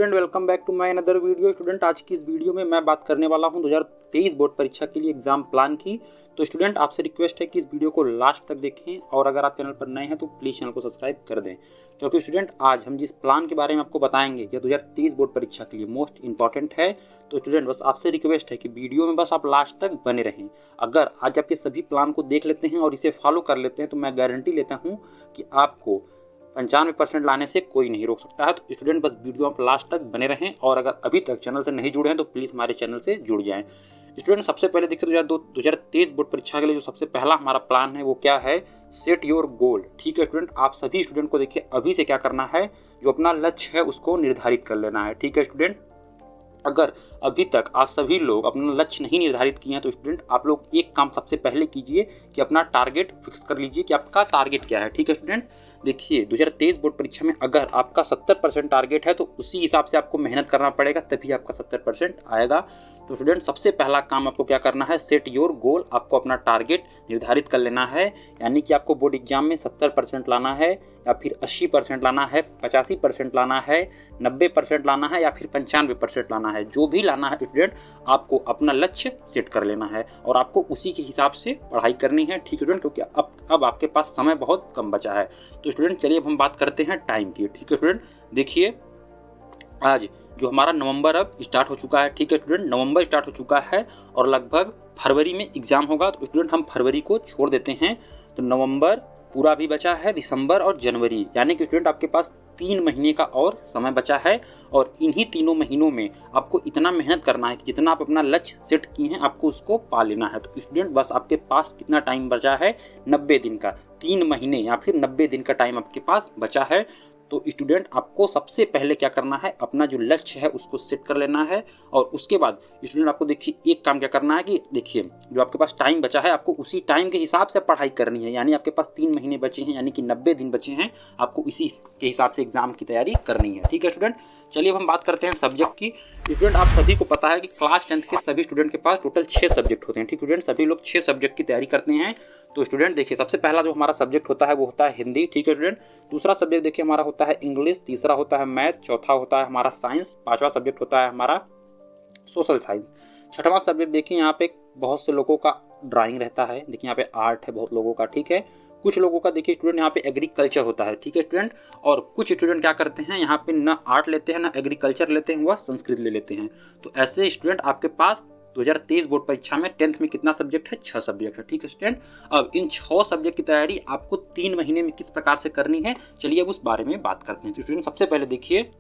Student, welcome back to my another video. Student, आज की इस वीडियो में मैं बात करने वाला हूं 2023 बोर्ड परीक्षा के लिए एग्जाम प्लान की। तो स्टूडेंट, आपसे रिक्वेस्ट है कि इस वीडियो को लास्ट तक देखें और अगर आप चैनल पर नए हैं तो प्लीज़ चैनल को सब्सक्राइब कर दें, क्योंकि स्टूडेंट आज हम जिस प्लान के बारे में आपको बताएंगे यह 2023 बोर्ड परीक्षा के लिए मोस्ट इंपॉर्टेंट है। तो स्टूडेंट, बस आपसे रिक्वेस्ट है कि वीडियो में बस आप लास्ट तक बने रहें। अगर आज आपके सभी प्लान को देख लेते हैं और इसे फॉलो कर लेते हैं तो मैं गारंटी लेता हूँ कि आपको 95% लाने से कोई नहीं रोक सकता है। तो स्टूडेंट, बस वीडियो आप लास्ट तक बने रहें और अगर अभी तक चैनल से नहीं जुड़े हैं तो प्लीज़ हमारे चैनल से जुड़ जाएं। स्टूडेंट, सबसे पहले देखिए 2023 बोर्ड परीक्षा के लिए जो सबसे पहला हमारा प्लान है वो क्या है, सेट योर गोल। ठीक है स्टूडेंट, आप सभी स्टूडेंट को देखिए अभी से क्या करना है, जो अपना लक्ष्य है उसको निर्धारित कर लेना है। ठीक है स्टूडेंट, अगर अभी तक आप सभी लोग अपना लक्ष्य नहीं निर्धारित किए हैं तो स्टूडेंट आप लोग एक काम सबसे पहले कीजिए कि अपना टारगेट फिक्स कर लीजिए कि आपका टारगेट क्या है। ठीक है स्टूडेंट, देखिए 2023 बोर्ड परीक्षा में अगर आपका 70% टारगेट है तो उसी हिसाब से आपको मेहनत करना पड़ेगा, तभी आपका 70% आएगा। तो स्टूडेंट, सबसे पहला काम आपको क्या करना है, सेट योर गोल। आपको अपना टारगेट निर्धारित कर लेना है, यानी कि आपको बोर्ड एग्जाम में 70% लाना है या फिर 80% लाना है, 85% लाना है, 90% लाना है या फिर 95% लाना है। जो भी लाना है स्टूडेंट, आपको अपना लक्ष्य सेट कर लेना है और आपको उसी के हिसाब से पढ़ाई करनी है। ठीक है स्टूडेंट, क्योंकि अब आपके पास समय बहुत कम बचा है। तो स्टूडेंट चलिए अब हम बात करते हैं टाइम की। ठीक है स्टूडेंट, देखिए आज जो हमारा नवंबर अब स्टार्ट हो चुका है। ठीक है स्टूडेंट, नवंबर स्टार्ट हो चुका है और लगभग फरवरी में एग्जाम होगा। तो स्टूडेंट हम फरवरी को छोड़ देते हैं, तो नवंबर पूरा भी बचा है, दिसंबर और जनवरी, यानी कि स्टूडेंट आपके पास 3 महीने का और समय बचा है। और इन्हीं तीनों महीनों में आपको इतना मेहनत करना है कि जितना आप अपना लक्ष्य सेट किए हैं आपको उसको पा लेना है। तो स्टूडेंट बस आपके पास कितना टाइम बचा है, 90 दिन का। 3 महीने या फिर 90 दिन का टाइम आपके पास बचा है। तो स्टूडेंट आपको सबसे पहले क्या करना है, अपना जो लक्ष्य है उसको सेट कर लेना है और उसके बाद स्टूडेंट आपको देखिए एक काम क्या करना है कि देखिए जो आपके पास टाइम बचा है आपको उसी टाइम के हिसाब से पढ़ाई करनी है। यानी आपके पास 3 महीने बचे हैं, यानी कि 90 दिन बचे हैं, आपको इसी के हिसाब से एग्जाम की तैयारी करनी है। ठीक है स्टूडेंट, चलिए अब हम बात करते हैं सब्जेक्ट की। स्टूडेंट, आप सभी को पता है कि क्लास 10th के सभी स्टूडेंट के पास टोटल 6 सब्जेक्ट होते हैं। ठीक है स्टूडेंट, सभी लोग 6 सब्जेक्ट की तैयारी करते हैं। तो स्टूडेंट देखिए सबसे पहला जो हमारा सब्जेक्ट होता है वो होता है हिंदी। ठीक है स्टूडेंट, दूसरा सब्जेक्ट देखिए हमारा होता है इंग्लिश, तीसरा होता है मैथ, चौथा होता है हमारा साइंस, पांचवा सब्जेक्ट होता है हमारा सोशल साइंस, छठवां सब्जेक्ट देखिए यहाँ पे बहुत से लोगों का ड्राइंग रहता है, देखिए यहाँ पे आर्ट है बहुत लोगों का। ठीक है, कुछ लोगों का देखिए स्टूडेंट यहाँ पे एग्रीकल्चर होता है। ठीक है स्टूडेंट, और कुछ स्टूडेंट क्या करते हैं यहाँ पे ना आर्ट लेते हैं ना एग्रीकल्चर लेते हैं, वह संस्कृत ले लेते हैं। तो ऐसे स्टूडेंट आपके पास 2023 बोर्ड परीक्षा में 10th में कितना सब्जेक्ट है, 6 सब्जेक्ट है। ठीक है स्टूडेंट, अब इन 6 सब्जेक्ट की तैयारी आपको 3 महीने में किस प्रकार से करनी है, चलिए अब उस बारे में बात करते हैं। तो स्टूडेंट सबसे पहले देखिए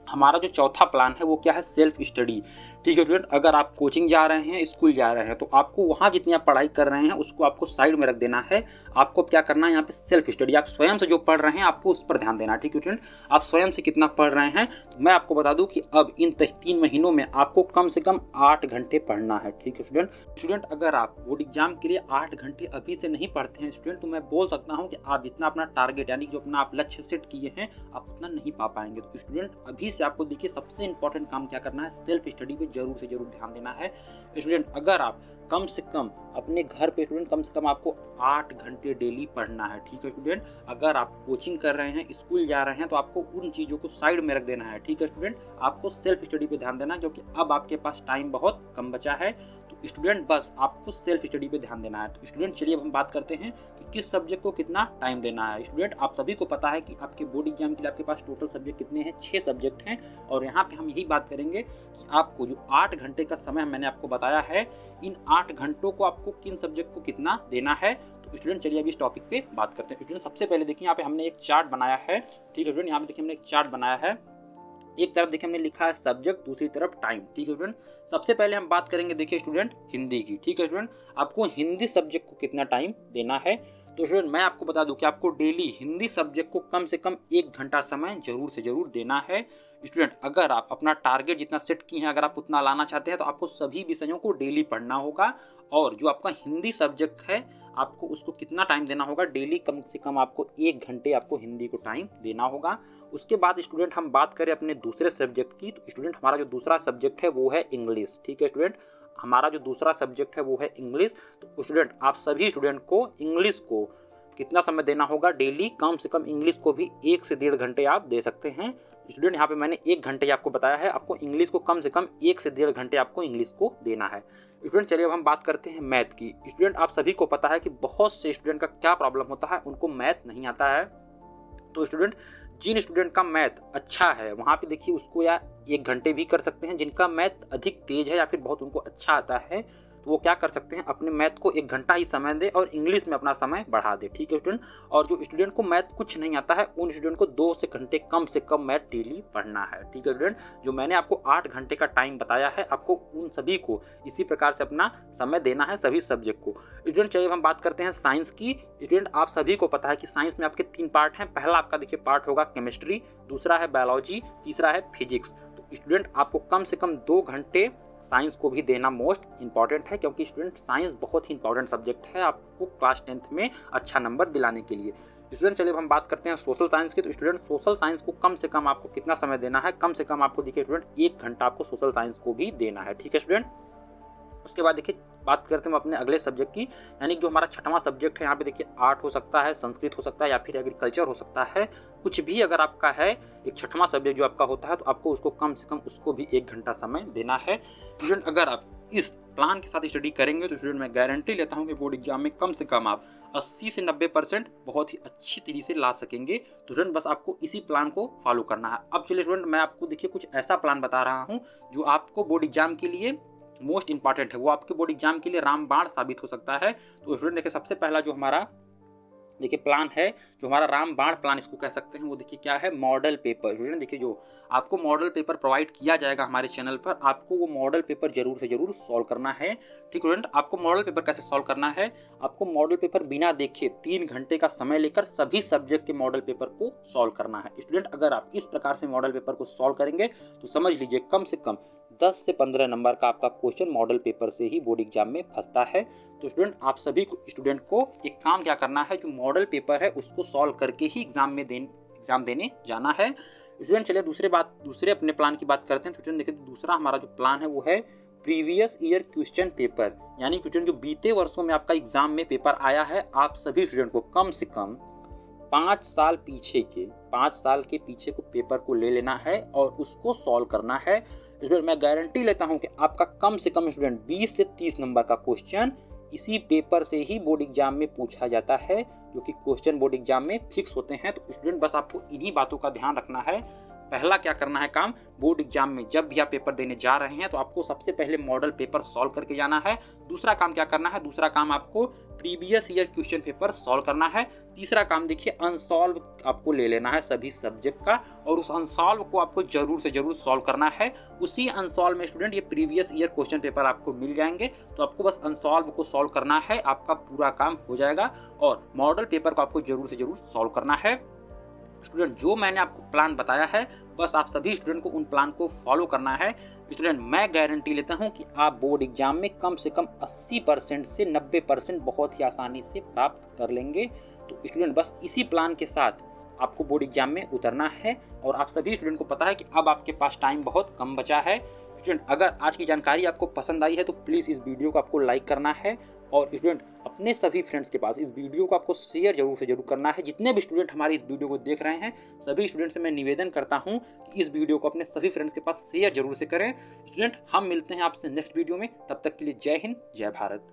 हमारा जो चौथा प्लान है वो क्या है, सेल्फ स्टडी। ठीक है स्टूडेंट, अगर आप कोचिंग जा रहे हैं, स्कूल जा रहे हैं तो आपको वहाँ जितनी आप पढ़ाई कर रहे हैं उसको आपको साइड में रख देना है। आपको क्या करना है, यहाँ पे सेल्फ स्टडी, आप स्वयं से जो पढ़ रहे हैं आपको उस पर ध्यान देना है। ठीक है स्टूडेंट, आप स्वयं से कितना पढ़ रहे हैं, तो मैं आपको बता दूं कि अब इन 3 महीनों में आपको कम से कम 8 घंटे पढ़ना है। ठीक है स्टूडेंट, अगर आप बोर्ड एग्जाम के लिए 8 घंटे अभी से नहीं पढ़ते हैं स्टूडेंट, तो मैं बोल सकता हूँ कि आप जितना अपना टारगेट यानी जो अपना आप लक्ष्य सेट किए हैं आप उतना नहीं पा पाएंगे। तो स्टूडेंट अभी से आपको देखिए सबसे इंपॉर्टेंट काम क्या करना है, सेल्फ स्टडी पे जरूर से जरूर ध्यान देना है। स्टूडेंट अगर आप कम से कम अपने घर पे स्टूडेंट कम से कम आपको 8 घंटे डेली पढ़ना है। ठीक है स्टूडेंट, अगर आप कोचिंग कर रहे हैं, स्कूल जा रहे हैं तो आपको उन चीज़ों को साइड में रख देना है। ठीक है स्टूडेंट, आपको सेल्फ स्टडी पे ध्यान देना है क्योंकि अब आपके पास टाइम बहुत कम बचा है। तो स्टूडेंट बस आपको सेल्फ स्टडी पे ध्यान देना है। तो स्टूडेंट चलिए अब हम बात करते हैं कि किस सब्जेक्ट को कितना टाइम देना है। स्टूडेंट आप सभी को पता है कि आपके बोर्ड एग्जाम के लिए आपके पास टोटल सब्जेक्ट कितने हैं, 6 सब्जेक्ट हैं। और यहाँ पे हम यही बात करेंगे कि आपको जो 8 घंटे का समय मैंने आपको बताया है, इन 8 घंटों को आपको किन सब्जेक्ट को कितना देना है। तो स्टूडेंट चलिए अभी इस टॉपिक पे बात करते हैं। स्टूडेंट सबसे पहले देखिए यहाँ पे हमने एक चार्ट बनाया है। ठीक है स्टूडेंट, यहाँ पे देखिए हमने एक चार्ट बनाया है, एक तरफ देखिए हमने लिखा है सब्जेक्ट, दूसरी तरफ टाइम। ठीक है स्टूडेंट, सबसे पहले हम बात करेंगे देखिए स्टूडेंट हिंदी की। ठीक है स्टूडेंट, आपको हिंदी सब्जेक्ट को कितना टाइम देना है। तो स्टूडेंट मैं आपको बता दूं कि आपको डेली हिंदी सब्जेक्ट को कम से कम 1 घंटा समय जरूर से जरूर देना है। स्टूडेंट अगर आप अपना टारगेट जितना सेट किए हैं अगर आप उतना लाना चाहते हैं तो आपको सभी विषयों को डेली पढ़ना होगा। और जो आपका हिंदी सब्जेक्ट है आपको उसको कितना टाइम देना होगा, डेली कम से कम आपको 1 घंटे आपको हिंदी को टाइम देना होगा। उसके बाद स्टूडेंट हम बात करें अपने दूसरे सब्जेक्ट की, तो स्टूडेंट हमारा जो दूसरा सब्जेक्ट है वो है इंग्लिश। ठीक है स्टूडेंट, हमारा जो दूसरा सब्जेक्ट है वो है इंग्लिश। तो स्टूडेंट आप सभी स्टूडेंट को इंग्लिश को कितना समय देना होगा, डेली कम से कम इंग्लिश को भी 1 से 1.5 घंटे आप दे सकते हैं। स्टूडेंट यहाँ पे मैंने 1 घंटे आपको बताया है, आपको इंग्लिश को कम से कम 1 से 1.5 घंटे आपको इंग्लिश को देना है। स्टूडेंट चलिए अब हम बात करते हैं मैथ की। स्टूडेंट आप सभी को पता है कि बहुत से स्टूडेंट का क्या प्रॉब्लम होता है, उनको मैथ नहीं आता है। तो स्टूडेंट जिन स्टूडेंट का मैथ अच्छा है वहाँ पे देखिए उसको या 1 घंटे भी कर सकते हैं। जिनका मैथ अधिक तेज है या फिर बहुत उनको अच्छा आता है तो वो क्या कर सकते हैं, अपने मैथ को 1 घंटा ही समय दे और इंग्लिश में अपना समय बढ़ा दे। ठीक है स्टूडेंट। और जो स्टूडेंट को मैथ कुछ नहीं आता है उन स्टूडेंट को 2 से घंटे कम से कम मैथ डेली पढ़ना है। ठीक है स्टूडेंट। जो मैंने आपको 8 घंटे का टाइम बताया है, आपको उन सभी को इसी प्रकार से अपना समय देना है सभी सब्जेक्ट को। स्टूडेंट चलिए हम बात करते हैं साइंस की। स्टूडेंट आप सभी को पता है कि साइंस में आपके 3 पार्ट हैं। पहला आपका देखिए पार्ट होगा केमिस्ट्री, दूसरा है बायोलॉजी, तीसरा है फिजिक्स। तो स्टूडेंट आपको कम से कम 2 घंटे साइंस को भी देना मोस्ट इंपॉर्टेंट है, क्योंकि स्टूडेंट साइंस बहुत ही इंपॉर्टेंट सब्जेक्ट है आपको क्लास 10th में अच्छा नंबर दिलाने के लिए। स्टूडेंट चलिए हम बात करते हैं सोशल साइंस की। तो स्टूडेंट सोशल साइंस को कम से कम आपको कितना समय देना है, कम से कम आपको देखिए स्टूडेंट 1 घंटा आपको सोशल साइंस को भी देना है। ठीक है स्टूडेंट। उसके बाद देखिए बात करते हैं अपने अगले सब्जेक्ट की, यानी जो हमारा 6वां सब्जेक्ट है। यहाँ पे देखिए आर्ट हो सकता है, संस्कृत हो सकता है या फिर एग्रीकल्चर हो सकता है। कुछ भी अगर आपका है एक 6वां सब्जेक्ट जो आपका होता है तो आपको उसको कम से कम उसको भी 1 घंटा समय देना है। स्टूडेंट अगर आप इस प्लान के साथ स्टडी करेंगे तो स्टूडेंट मैं गारंटी लेता हूँ कि बोर्ड एग्जाम में कम से कम आप 80 से 90% बहुत ही अच्छी तरीके से ला सकेंगे। तो स्टूडेंट बस आपको इसी प्लान को फॉलो करना है। अब चलिए स्टूडेंट मैं आपको देखिए कुछ ऐसा प्लान बता रहा हूँ जो आपको बोर्ड एग्जाम के लिए मोस्ट इंपॉर्टेंट है, वो आपके बोर्ड एग्जाम के लिए रामबाण साबित हो सकता है। तो स्टूडेंट देखिए सबसे पहला जो हमारा देखिए प्लान है, जो हमारा रामबाण प्लान इसको कह सकते हैं, वो देखिए क्या है, मॉडल पेपर। स्टूडेंट देखिए जो आपको मॉडल पेपर प्रोवाइड किया जाएगा हमारे चैनल पर, आपको वो मॉडल पेपर जरूर से जरूर सॉल्व करना है। ठीक स्टूडेंट। आपको मॉडल पेपर कैसे सॉल्व करना है, आपको मॉडल पेपर बिना देखे 3 घंटे का समय लेकर सभी सब्जेक्ट के मॉडल पेपर को सॉल्व करना है। स्टूडेंट अगर आप इस प्रकार से मॉडल पेपर को सॉल्व करेंगे तो समझ लीजिए कम से कम 10 से 15 नंबर का आपका क्वेश्चन मॉडल पेपर से ही बोर्ड एग्जाम में फंसता है। तो स्टूडेंट आप सभी स्टूडेंट को एक काम क्या करना है, जो मॉडल पेपर है उसको सॉल्व करके ही एग्जाम देने जाना है। स्टूडेंट चलिए दूसरे अपने प्लान की बात करते हैं। स्टूडेंट देखिए दूसरा हमारा जो प्लान है वो है प्रीवियस ईयर क्वेश्चन पेपर, यानी स्टूडेंट जो बीते वर्षों में आपका एग्जाम में पेपर आया है, आप सभी स्टूडेंट को कम से कम 5 साल के पीछे को पेपर को ले लेना है और उसको सॉल्व करना है। स्टूडेंट मैं गारंटी लेता हूं कि आपका कम से कम स्टूडेंट 20 से 30 नंबर का क्वेश्चन इसी पेपर से ही बोर्ड एग्जाम में पूछा जाता है, जो कि क्वेश्चन बोर्ड एग्जाम में फिक्स होते हैं। तो स्टूडेंट बस आपको इन्हीं बातों का ध्यान रखना है। पहला क्या करना है काम, बोर्ड एग्जाम में जब भी आप पेपर देने जा रहे हैं तो आपको सबसे पहले मॉडल पेपर सॉल्व करके जाना है। दूसरा काम क्या करना है, दूसरा काम आपको previous year question paper solve करना है। तीसरा काम देखिए अनसॉल्व आपको ले लेना है सभी सब्जेक्ट का, और उस अनसॉल्व को आपको जरूर से जरूर सॉल्व करना है। उसी अनसॉल्व में स्टूडेंट ये प्रीवियस ईयर क्वेश्चन पेपर आपको मिल जाएंगे, तो आपको बस अनसॉल्व को सॉल्व करना है, आपका पूरा काम हो जाएगा। और मॉडल पेपर को आपको जरूर से जरूर सॉल्व करना है। स्टूडेंट जो मैंने आपको प्लान बताया है बस आप सभी स्टूडेंट को उन प्लान को फॉलो करना है। स्टूडेंट मैं गारंटी लेता हूं कि आप बोर्ड एग्जाम में कम से कम 80% से 90% बहुत ही आसानी से प्राप्त कर लेंगे। तो स्टूडेंट बस इसी प्लान के साथ आपको बोर्ड एग्जाम में उतरना है, और आप सभी स्टूडेंट को पता है कि अब आपके पास टाइम बहुत कम बचा है। स्टूडेंट अगर आज की जानकारी आपको पसंद आई है तो प्लीज़ इस वीडियो को आपको लाइक करना है, और स्टूडेंट अपने सभी फ्रेंड्स के पास इस वीडियो को आपको शेयर जरूर से जरूर करना है। जितने भी स्टूडेंट हमारे इस वीडियो को देख रहे हैं सभी स्टूडेंट से मैं निवेदन करता हूं कि इस वीडियो को अपने सभी फ्रेंड्स के पास शेयर जरूर से करें। स्टूडेंट हम मिलते हैं आपसे नेक्स्ट वीडियो में, तब तक के लिए जय हिंद जय भारत।